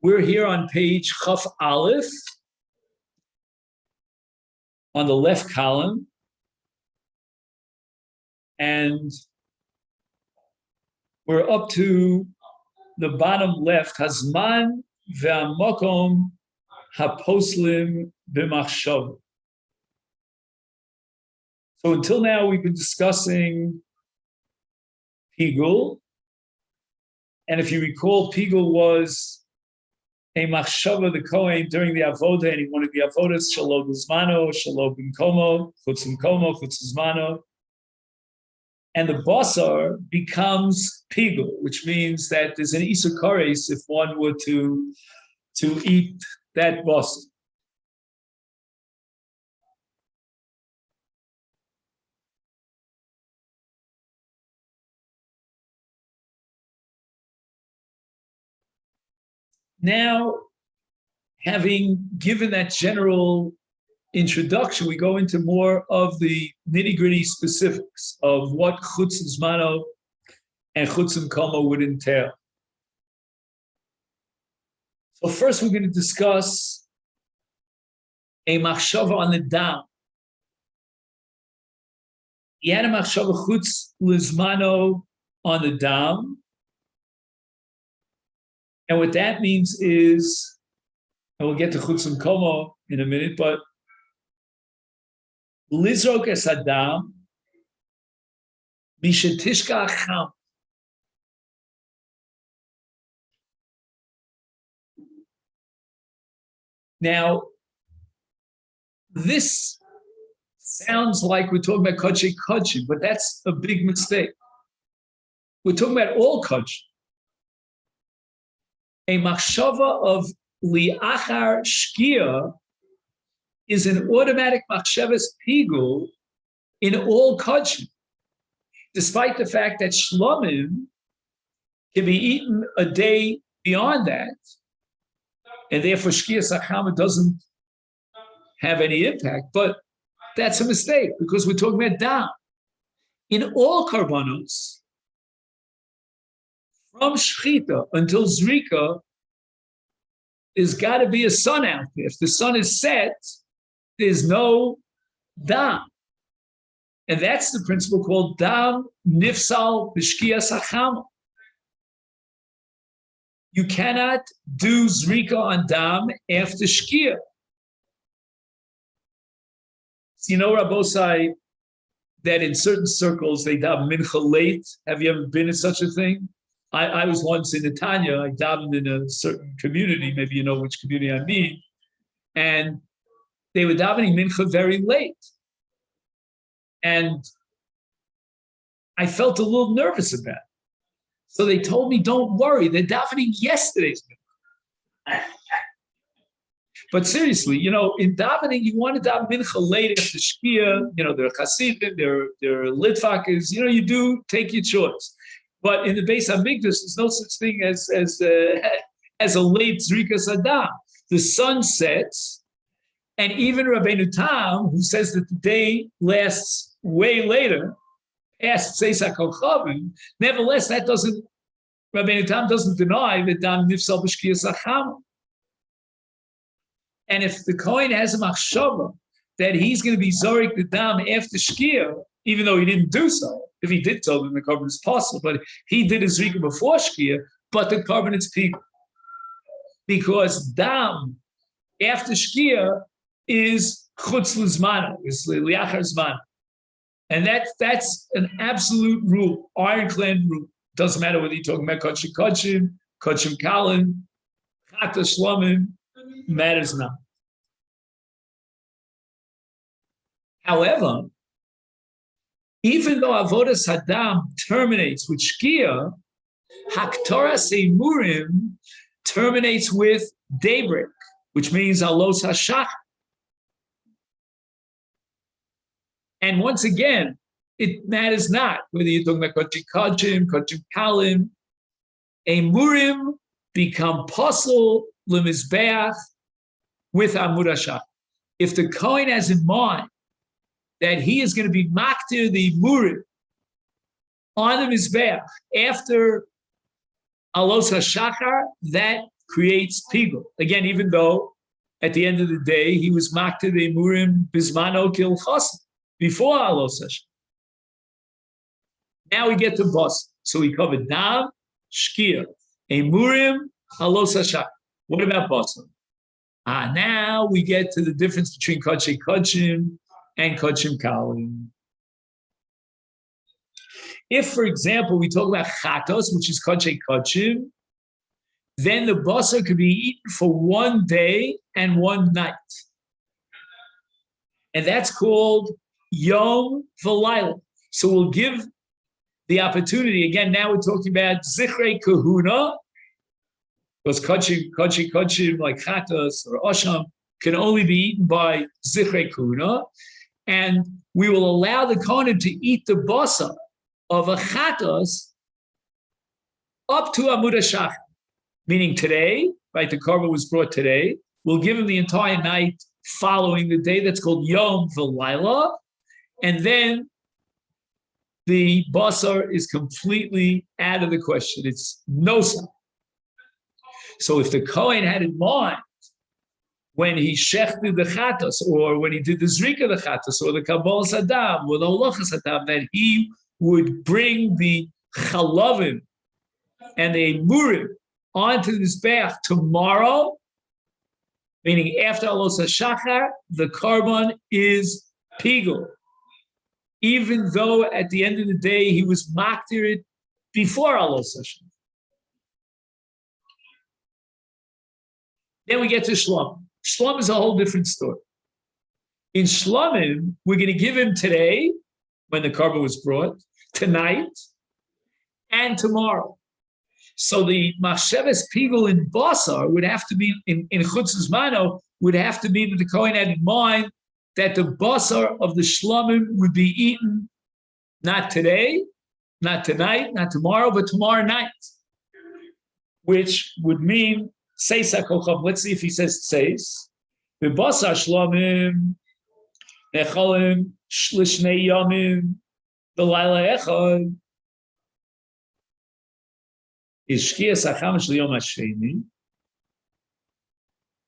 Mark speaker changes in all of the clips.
Speaker 1: We're here on page Chaf Aleph, on the left column, and we're up to the bottom left, Hazman ve'amokom haposlim b'machshav. So until now, we've been discussing Pigul, and if you recall, Pigul was a machshava, the Kohen, during the avoda, and he wanted the avodas shalom b'zmano, shalom b'mkomo, chutz b'mkomo, chutz b'zmano. And the basar becomes pigul, which means that there's an isur kares if one were to eat that basar. Now, having given that general introduction, we go into more of the nitty-gritty specifics of what chutz zmano and chutz b'mkomo would entail. So first we're going to discuss a machshava on the dam. He had a machshava chutz l'zmano on the dam. And what that means is, and we'll get to chutz b'mkomo in a minute, but Lizrok es Adam, Mishetishka Acham. Now, this sounds like we're talking about Kodshim, but that's a big mistake. We're talking about all Kodshim. A machshava of li'achar shkia is an automatic machshavas pigul in all kodshim, despite the fact that shlomim can be eaten a day beyond that, and therefore shkia sachama doesn't have any impact. But that's a mistake because we're talking about dam. In all karbanos, from shchita until zrika, there's got to be a sun out there. If the sun is set, there's no dam. And that's the principle called dam nifsal b'shkia sachama. You cannot do zrika on dam after shkia. So you know, Rabbosai, that in certain circles they daven mincha late. Have you ever been in such a thing? I was once in Netanya. I davened in a certain community. Maybe you know which community I mean. And they were davening mincha very late. And I felt a little nervous about it. So they told me, don't worry, they're davening yesterday's mincha. But seriously, you know, in davening, you want to daven mincha late after shkia. You know, there are chasidim, there are litvakis. You know, you do take your choice. But in the Beis Hamikdash, there's no such thing as a late zrika sadam. The sun sets, and even Rabbeinu Tam, who says that the day lasts way later, past Tzeis HaKochavim, nevertheless, Rabbeinu Tam doesn't deny that dam nifsal b'shkia sacham. And if the Kohen has a machshava that he's going to be zorik the dam after shkia, even though he didn't do so, if he did so, then the carbon is possible. But he did his zrika before shkia, but the carbon is people. Because dam after shkia is chutz l'zmano, is li'achar zman. And that's an absolute rule, ironclad rule. Doesn't matter whether you're talking about kodshim kalim, chata shlomim, matters not. However, even though avodas hadam terminates with shkia, haktoras eimurim terminates with daybreak, which means alos hashach. And once again, it matters not whether you're talking about kodshim kalim. Eimurim become pasul lemizbeach with amud hashach. If the Kohen has in mind that he is going to be maktir the murim on the mizbeach after alos hashachar, that creates pigul. Again, even though at the end of the day he was makter the emurim bismano kilchos before alos Hashem. Now we get to bas. So we covered dam, shkia, emurim, alos Hashem. What about bas? Now we get to the difference between kodshim and kodshim kalim. If, for example, we talk about chatos, which is kodshim, then the basar could be eaten for 1 day and 1 night. And that's called yom v'layla. So we'll give the opportunity, again, now we're talking about zichrei kahuna, because kodshim, like chatos or osham, can only be eaten by zichrei kahuna. And we will allow the kohen to eat the basar of a chatos up to Amud HaShachar, meaning today, right? The korban was brought today. We'll give him the entire night following the day. That's called Yom V'Layla, and then the basar is completely out of the question. It's no son. So if the kohen had in mind when he shechted the chatos, or when he did the zrika the chatos, or the kabbalah sadam, or the holochas sadam, that he would bring the chalavim and the emurim onto this bath tomorrow, meaning after alos hashachar, the korban is pigul, even though at the end of the day he was maktir it before alos hashachar. Then we get to shlom. Shlom is a whole different story. In shlomim, we're going to give him today, when the korban was brought, tonight, and tomorrow. So the machsheves pigul in basar would have to be, in chutzes mano, would have to be that the kohen had in mind that the basar of the shlomim would be eaten not today, not tonight, not tomorrow, but tomorrow night, which would mean seis hakochav. Let's see if he says seis. The basar shlomim nechalim shlishmei yamim the laila echad is shkias hacham shel yom hasheni.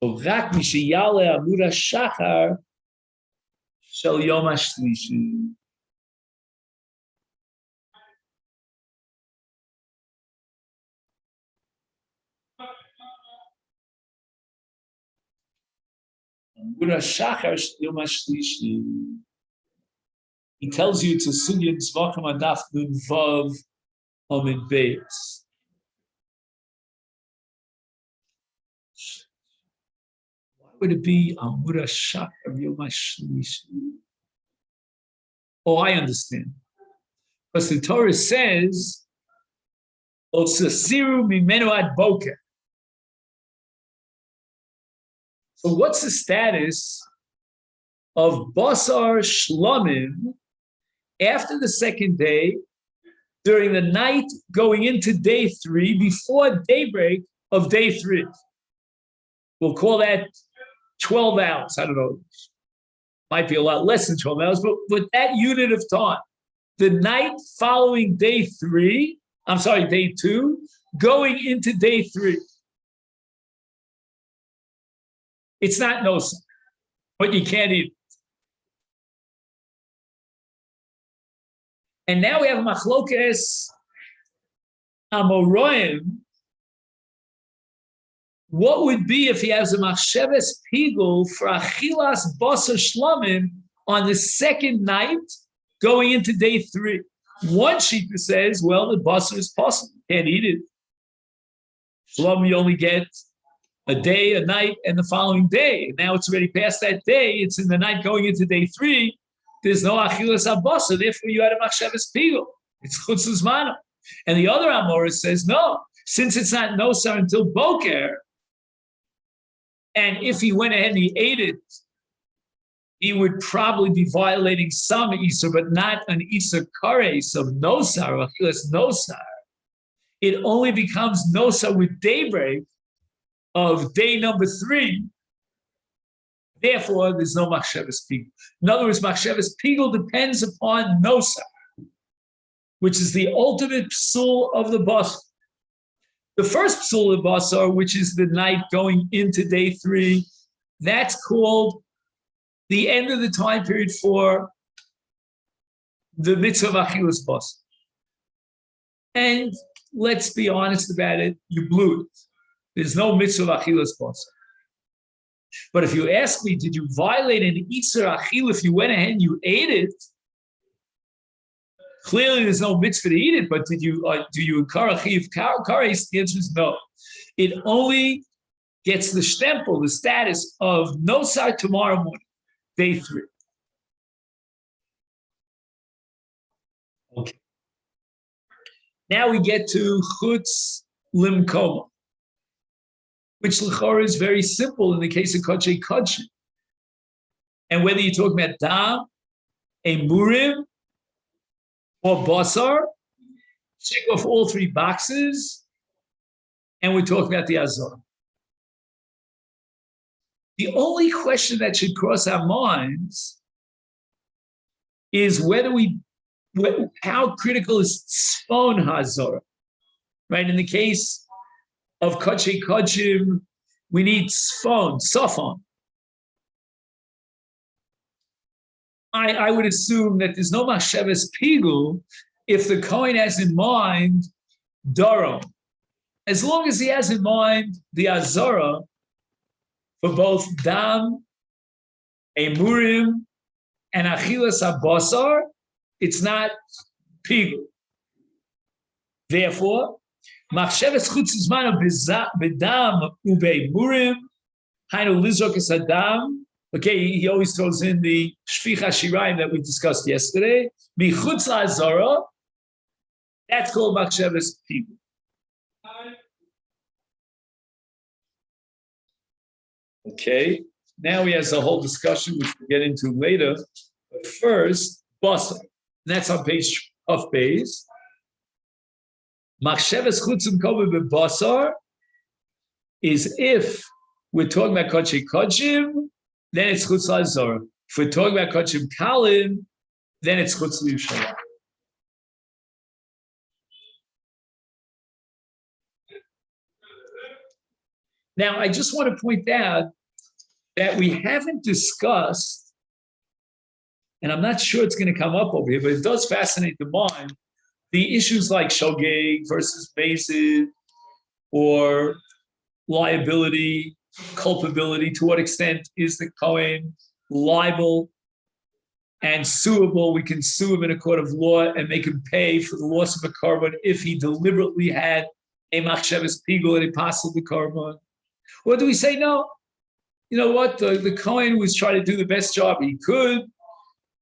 Speaker 1: Rak mishiyale amud hashachar shel yom hashlishi. Amud hashachar shel yom hashlishi. He tells you it's a sugya in Tzvachim Adaf Nun Vav Amid Beis. Why would it be Amud HaShachar Yom HaShlishi? Oh, I understand. Because the Torah says, Otsasiru mimenu ad boker. So what's the status of basar shlomim after the second day, during the night going into day 3, before daybreak of day 3? We'll call that 12 hours. I don't know. Might be a lot less than 12 hours, but that unit of time, the night following day 2, going into day 3. It's not nosa, but you can't eat it. And now we have machlokes amoroim. What would be if he has a machsheves pigul for achilas basar shlomim on the second night going into day 3? One shita says, well, the basar is possible. You can't eat it. Shlom, you only get a day, a night, and the following day. Now it's already past that day. It's in the night going into day 3. There's no achilas habasa, therefore you had a machsheves pigul. It's chutzes mano. And the other Amora says, no, since it's not nosar until boker, and if he went ahead and he ate it, he would probably be violating some Isser, but not an Isser kares of nosar, or achilas nosar. It only becomes nosar with daybreak of day number 3. Therefore, there's no machsheves pigul. In other words, machsheves pigul depends upon nosar, which is the ultimate psul of the basar. The first psul basar, which is the night going into day 3, that's called the end of the time period for the mitzvah of achilas basar. And let's be honest about it, you blew it. There's no mitzvah of achilas basar. But if you ask me, did you violate an Isser Achil if you went ahead and you ate it? Clearly, there's no mitzvah to eat it, but do you incur a chiv kares? The answer is no. It only gets the stempel, the status of nosar tomorrow morning, day 3. Okay. Now we get to chutz limkoma, which l'chora is very simple in the case of Kodshim. And whether you're talking about dam, a murim, or basar, check off all 3 boxes, and we're talking about the azor. The only question that should cross our minds is how critical is tzfon hazor, right? In the case of Kodshim, we need safon. I would assume that there's no machshavas pigul if the Kohen has in mind darom. As long as he has in mind the azara for both dam, emurim, and achilas habasar, it's not pigul. Therefore, machshavas chutz zman bedam ubemurim, hainu lizrok es adam. Okay, he always throws in the shficha shirayim that we discussed yesterday. Michutz la'azara, that's called machshavas pigul. Okay, now he has a whole discussion which we'll get into later. But first, basar. And that's on page of base. Machshavas chutzim kobe b'basar is if we're talking about kodshim, then it's chutz la'azara. If we're talking about kodshim kalim, then it's chutz liyushalayim. Now, I just want to point out that we haven't discussed, and I'm not sure it's going to come up over here, but it does fascinate the mind, the issues like shogeg versus bezid, or liability, culpability. To what extent is the Kohen liable and suable? We can sue him in a court of law and make him pay for the loss of a korban if he deliberately had a machshavas pigul and he passed the korban. Or do we say, no, you know what, the Kohen was trying to do the best job he could,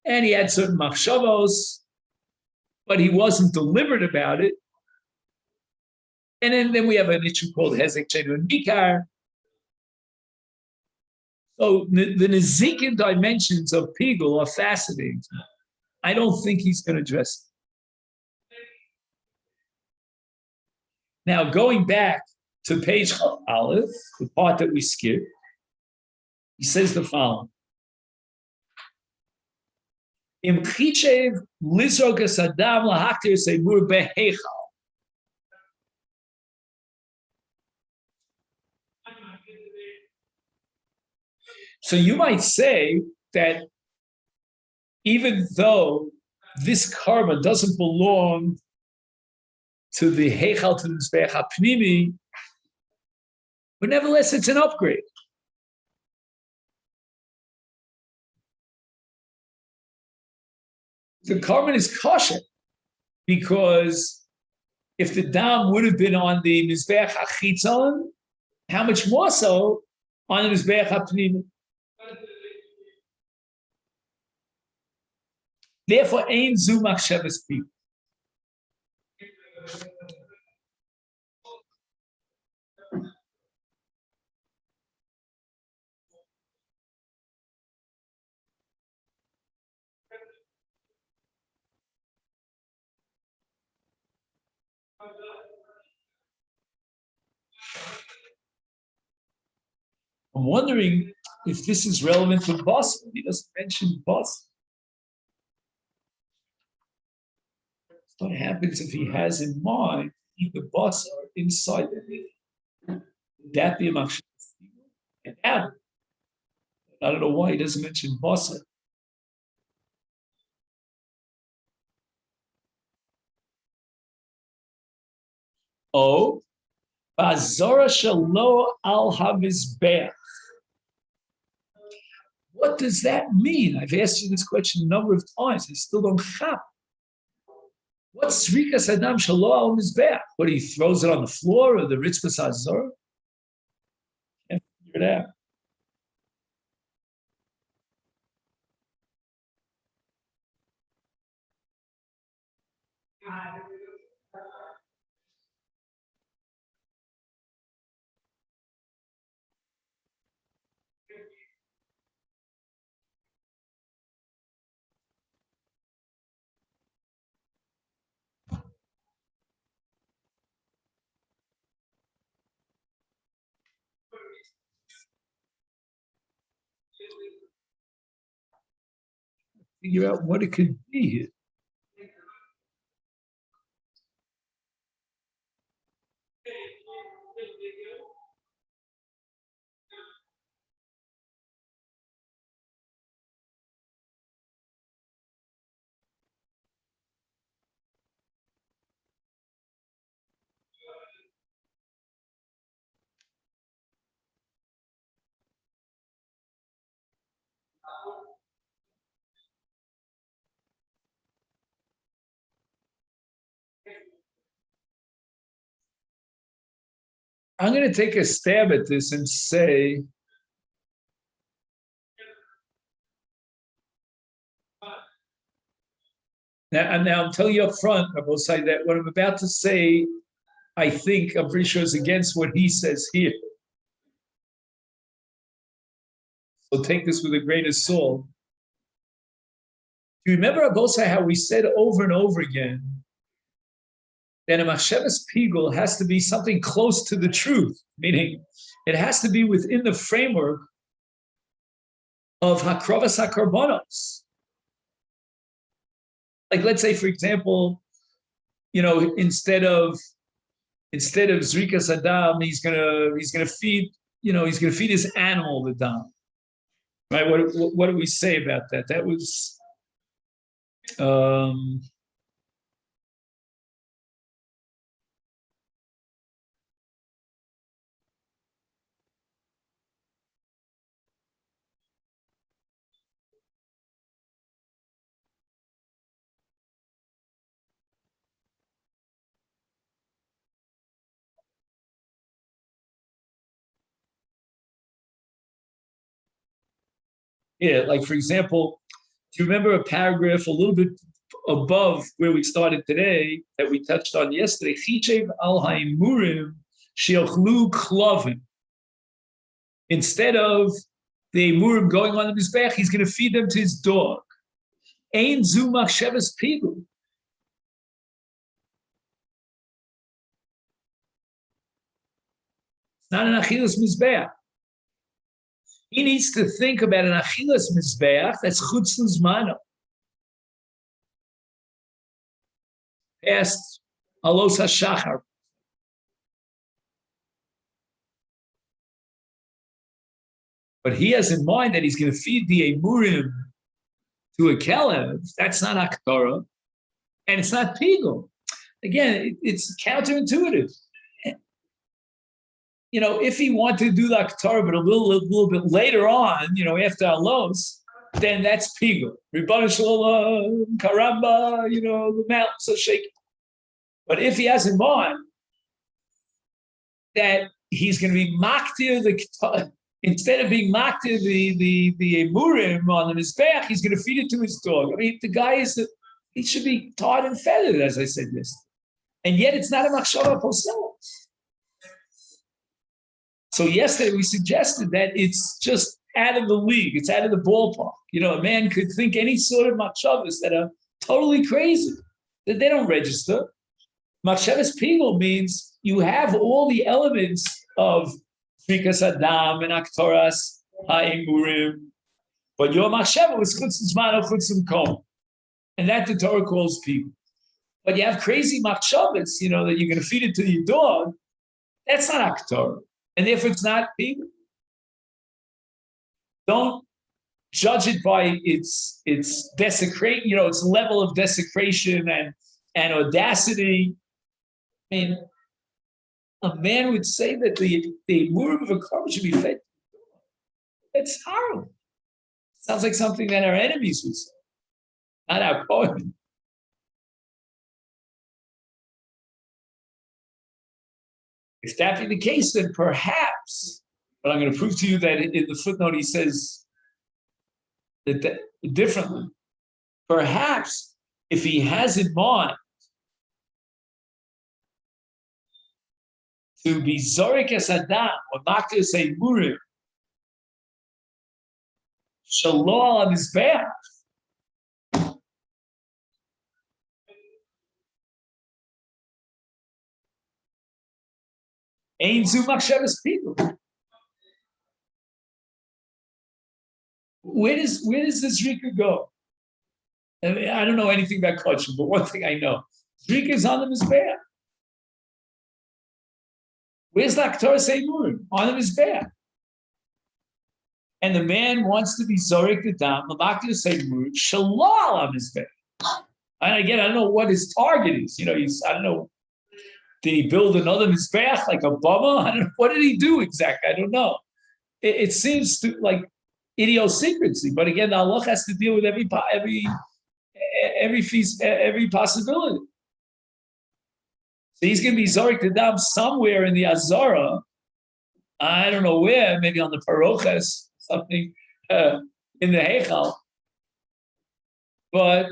Speaker 1: and he had certain machshavos, but he wasn't deliberate about it. And then we have an issue called hezek chenu and mikar. So the nezikin dimensions of pigul are fascinating. I don't think he's going to address it. Now, going back to page Aleph, the part that we skipped, he says the following. Im chichev lizrok es adam lahaktir seibur behechal. So you might say that even though this karma doesn't belong to the heichal, to the mizbeach hapnimi, but nevertheless it's an upgrade. The korban is kosher because if the dam would have been on the mizbeach hachitzon, how much more so on the mizbeach hapnimi? Therefore, ein zu machshavas pigul. I'm wondering if this is relevant to basar. He doesn't mention basar. What happens if he has in mind eat the basar inside that be a machshavas pigul? And now, I don't know why he doesn't mention basa. Oh, bazora shalo al hamizbeach. What does that mean? I've asked you this question a number of times. I still don't have. What's Srikas Adam Shalo al Mizbeach? What, he throws it on the floor or the Ritzvah Azor? Can't figure it out. Figure out what it could be here. I'm going to take a stab at this and say, now I'm telling you up front, I will say that what I'm about to say, I'm pretty sure is against what he says here. So take this with a grain of salt. Do you remember, Abosai, how we said over and over again that a machshavas pigul has to be something close to the truth, meaning it has to be within the framework of hakrovas hakarbonos. Like, let's say, for example, instead of zrikas adam, he's gonna feed his animal the dam. Right? What do we say about that? That was like, for example, do you remember a paragraph a little bit above where we started today that we touched on yesterday? Chichev al haimurim sheochlu klovim. Instead of the murim going on the mizbech, he's going to feed them to his dog. Ein zu machshavas pigul. It's not an achilas mizbeach. He needs to think about an achilas mizbeach that's chutz l'zmano. Past alos hashachar. But he has in mind that he's going to feed the emurim to a kelev. That's not aktorah, and it's not pigul. Again, it's counterintuitive. If he wanted to do the aktorah, but a little bit later on, after alos, then that's pigul. Ribbon shalom, karamba, the mountains are shaking. But if he has in mind that he's going to be maktir instead of being maktir the emurim on the mizbeach, he's going to feed it to his dog. I mean, the guy he should be tarred and feathered, as I said yesterday. And yet it's not a machshava posel. So yesterday we suggested that it's just out of the league. It's out of the ballpark. A man could think any sort of machshavas that are totally crazy, that they don't register. Machshavas pigul means you have all the elements of Srikas Adam and Aktoras Ha'imurim, but your machshava was chutzim zman or chutzim kom, and that the Torah calls pigul. But you have crazy machshavas, that you're going to feed it to your dog. That's not Aktor. And if it's not people, don't judge it by its desecrate, its level of desecration and audacity. I mean, a man would say that the murim of a korban should be fed. That's horrible. Sounds like something that our enemies would say, not our poem. If that be the case, then perhaps, but I'm going to prove to you that in the footnote he says that differently. Perhaps if he has in mind to be Zorik es Adam, or not to say Murim, Shalom on his back. Ein zu machshavas people. Where does this Zrika go? I don't know anything about Kodshim, but one thing I know: Zrika is on the mizbeach. Where's the Aktor Seimurim? On the mizbeach. And the man wants to be Zorik the Dam, the Makir Seimurim, Shalal on mizbeach. And again, I don't know what his target is. I don't know. Did he build another mizbeach like a bama? I don't know. What did he do exactly? I don't know. It seems like idiosyncrasy, but again, the Allah has to deal with every possibility. So he's going to be Zorik the Dam somewhere in the Azara. I don't know where, maybe on the Parochas, something in the Heichal, but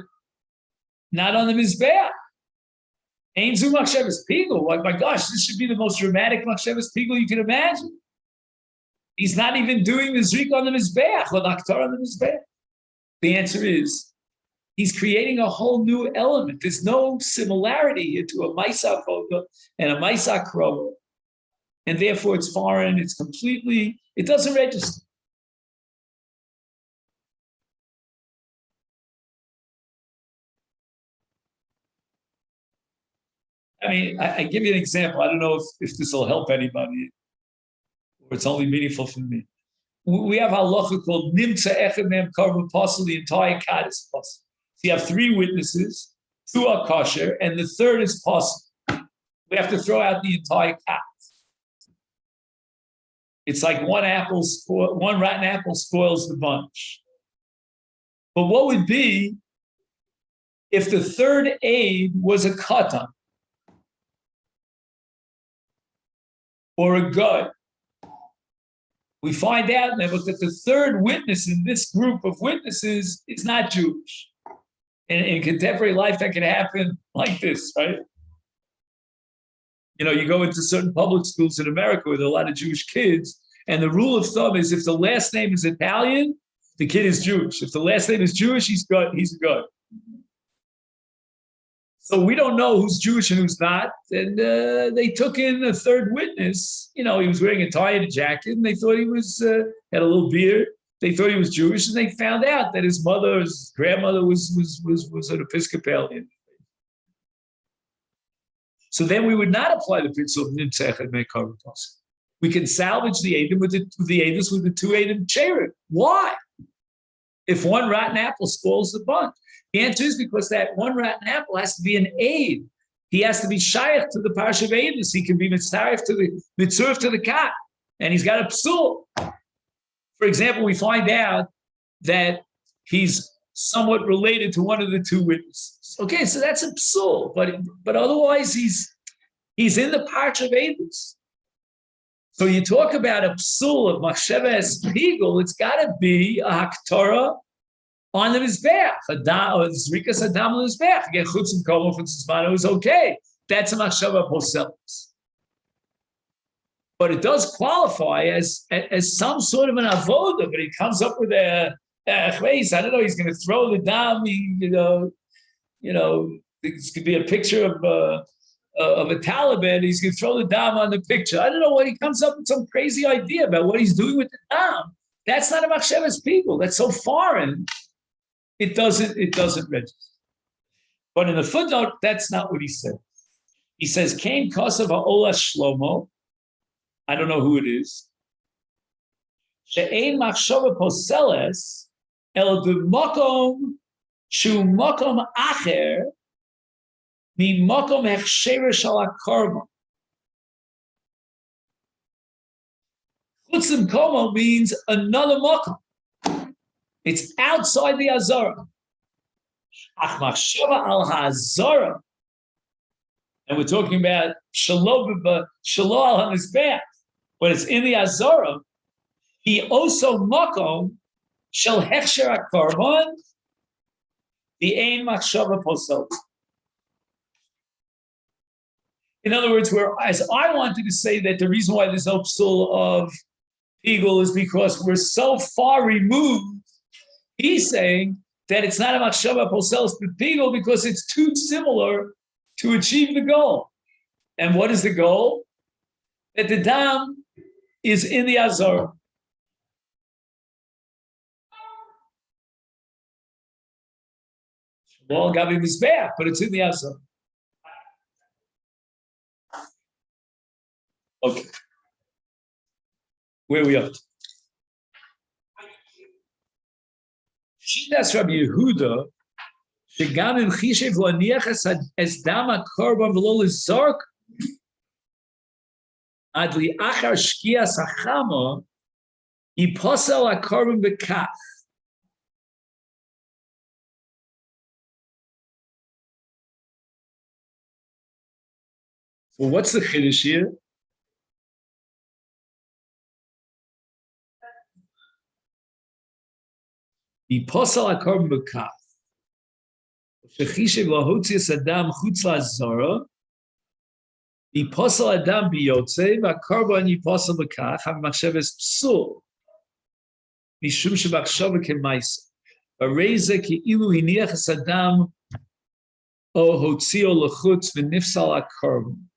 Speaker 1: not on the Mizbeach. Ein zu machshavas pigul. Like, my gosh, this should be the most dramatic machshavas pigul you can imagine. He's not even doing the Zrik on the Mizbeach, or the Aktar on the Mizbeach. The answer is, he's creating a whole new element. There's no similarity here to a Maisa Voda and a Maisa Krova. And therefore it's foreign, it doesn't register. I mean, I give you an example. I don't know if this will help anybody, or it's only meaningful for me. We have halacha called Nimtza Echad Mem Karban Pasal, the entire cat is pasal. So you have 3 witnesses, 2 are kosher, and the 3rd is pasal. We have to throw out the entire cat. It's like one rotten apple spoils the bunch. But what would be if the 3rd aid was a katan or a gut? We find out now that the 3rd witness in this group of witnesses is not Jewish. And in contemporary life, that can happen like this, right? You go into certain public schools in America with a lot of Jewish kids, and the rule of thumb is if the last name is Italian, the kid is Jewish. If the last name is Jewish, he's a god. So we don't know who's Jewish and who's not. And they took in a 3rd witness. He was wearing a tie and a jacket, and they thought he was had a little beard. They thought he was Jewish, and they found out that his grandmother was an Episcopalian. So then we would not apply the principle of Nimtza Echad Mem Karban Pasal. We can salvage the Edom with the 2 Edom Cherub. Why? If one rotten apple spoils the bunch. The answer is because that one rotten apple has to be an aid. He has to be shaykh to the parsha of Edus. He can be mitzaref to the kat, and he's got a psul. For example, we find out that he's somewhat related to one of the 2 witnesses. Okay, so that's a psul, but otherwise he's in the parsha of Edus. So you talk about a psul of machshavas pigul, it's got to be a haktorah on the mizbeach, or zrikas adam on the mizbeach. Again, chutzim kol from tzizmano is okay. That's a machshava poselis. But it does qualify as some sort of an avoda. But he comes up with a chveis. I don't know. He's going to throw the dam. This could be a picture of a Taliban. He's going to throw the dam on the picture. I don't know what he comes up with, some crazy idea about what he's doing with the dam. That's not a machshavas people. That's so foreign. It doesn't register. But in the footnote, that's not what he said. He says, "Kain kosav ha'olas Shlomo I don't know who it is. She'ein machshava poseles el b'makom shu makom acher mi makom hechsherer shel hakorban. Kodshim komo means another makom. It's outside the Azara. Ach machshava al ha'azara. And we're talking about shalom al hamizbeach. But it's in the Azara. He also makom shel hechsher hakorban the ein machshava posel. In other words, whereas I wanted to say that the reason why there's no psul of Pigul is because we're so far removed. He's saying that it's not a machshava posel but Pigul because it's too similar to achieve the goal. And what is the goal? That the dam is in the Azara. Well, Gabi Mizbeach, but it's in the Azara. Okay. Where are we up to? Shitas Rabbi Yehuda, שגם אם חישב להניח את דם הקורבן ולא לזרוק עד לאחר שקיעת החמה, ייפסל הקורבן בכך. So what's the chiddush here? ייפסל הקורבן בכך. שחישב להוציא אדם חוץ לעזרה, ייפסל אדם ביוצא, והקורבן ייפסל בכך, המחשבת פסול, משום שמחשבה כמעשה. הרי זה כאילו הניח אדם או הוציאו לחוץ ונפסל הקורבן.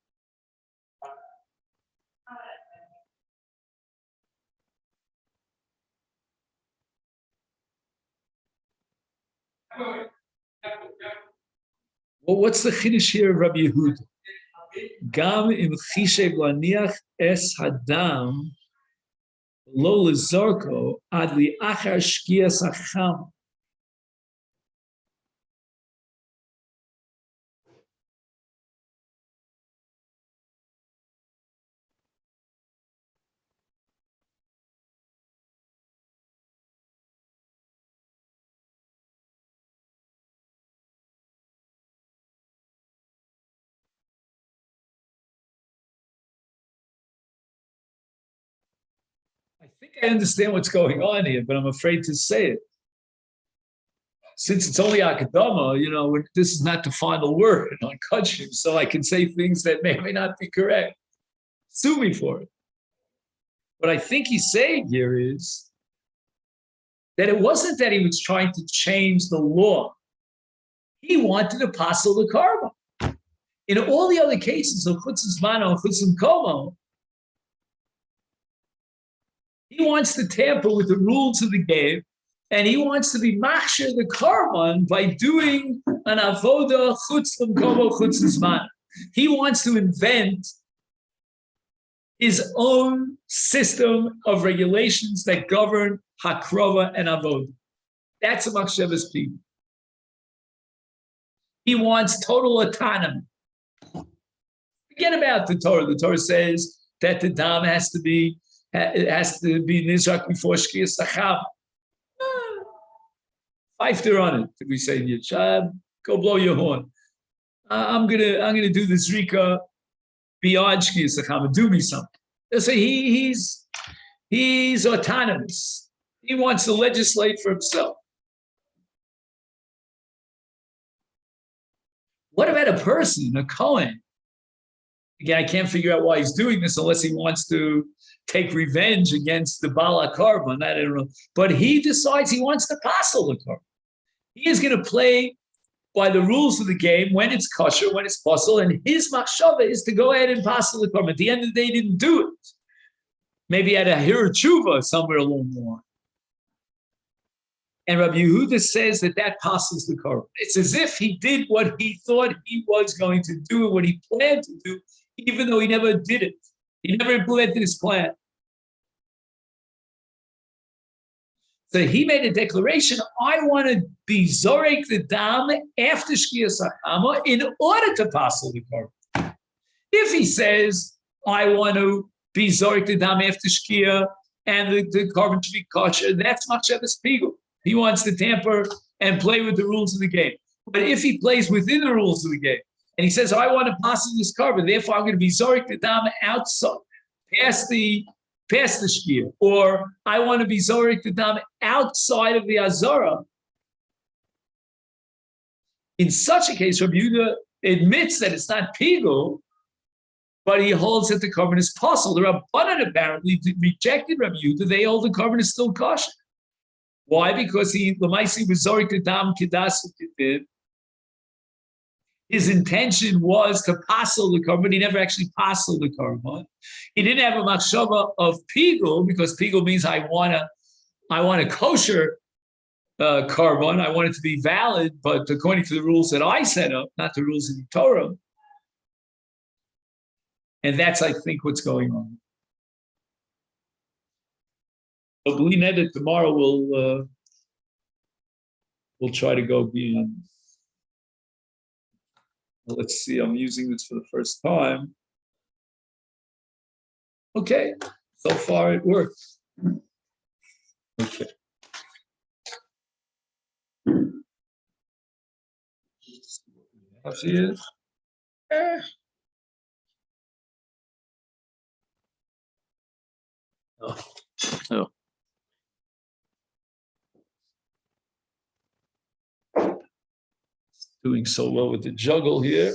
Speaker 1: Well, what's the chiddush here of Rabbi Yehuda? Gam im chishev laniach es hadam lo lezorko ad liachar shkias hacham. I think I understand what's going on here, but I'm afraid to say it. Since it's only Akadama, this is not the final word on Kodshim, so I can say things that may or may not be correct. Sue me for it. What I think he's saying here is that it wasn't that he was trying to change the law. He wanted to passel the korban. In all the other cases of Chutzim Zmano and Chutzim Komo, he wants to tamper with the rules of the game, and he wants to be machshir the korban by doing an avoda chutzim komo chutzim zman. He wants to invent his own system of regulations that govern hakrova and avoda. That's a machshavas people. He wants total autonomy. Forget about the Torah. The Torah says that the dam has to be nizrak before shkias hacham. Fife on it. Did we say Yishab? Go blow your horn. I'm gonna do this rika beyond shkias hacham. Do me something. They'll say he's autonomous. He wants to legislate for himself. What about a person, a Kohen? Again, I can't figure out why he's doing this unless he wants to take revenge against the Bala Korban. I don't know. But he decides he wants to passel the Korban. He is going to play by the rules of the game when it's kosher, when it's possible, and his machshava is to go ahead and passel the Korban. At the end of the day, he didn't do it. Maybe he had a hira tshuva somewhere along the line. And Rabbi Yehuda says that passels the korban. It's as if he did what he thought he was going to do, what he planned to do, even though he never did it. He never implemented his plan. So he made a declaration, I want to be Zorek the Dam after Shkiyas HaChama in order to pass the korban. If he says, I want to be Zorek the Dam after Shkiyah and the korban should be kosher, that's Machshavas Pigul. He wants to tamper and play with the rules of the game. But if he plays within the rules of the game, and he says, I want to pass this korban, therefore I'm going to be Zorek the Dam outside, past the shkir, or I want to be Zorek the Dam outside of the Azara. In such a case, Rabbi Yehuda admits that it's not Pigul, but he holds that the korban is possible. The Rabbanan apparently rejected Rabbi Yehuda. They hold the korban is still kosher. Why? Because he was Zorek the Dam Kedas U'Kedid. His intention was to passel the korban, but he never actually passeled the korban. He didn't have a machshava of pigul, because pigul means I want a kosher korban. I want it to be valid, but according to the rules that I set up, not the rules of the Torah. And that's, I think, what's going on. So believe that tomorrow we'll try to go beyond. Let's see, I'm using this for the first time. Okay, so far it works. Okay. How she is? Oh. Oh. Doing so well with the juggle here.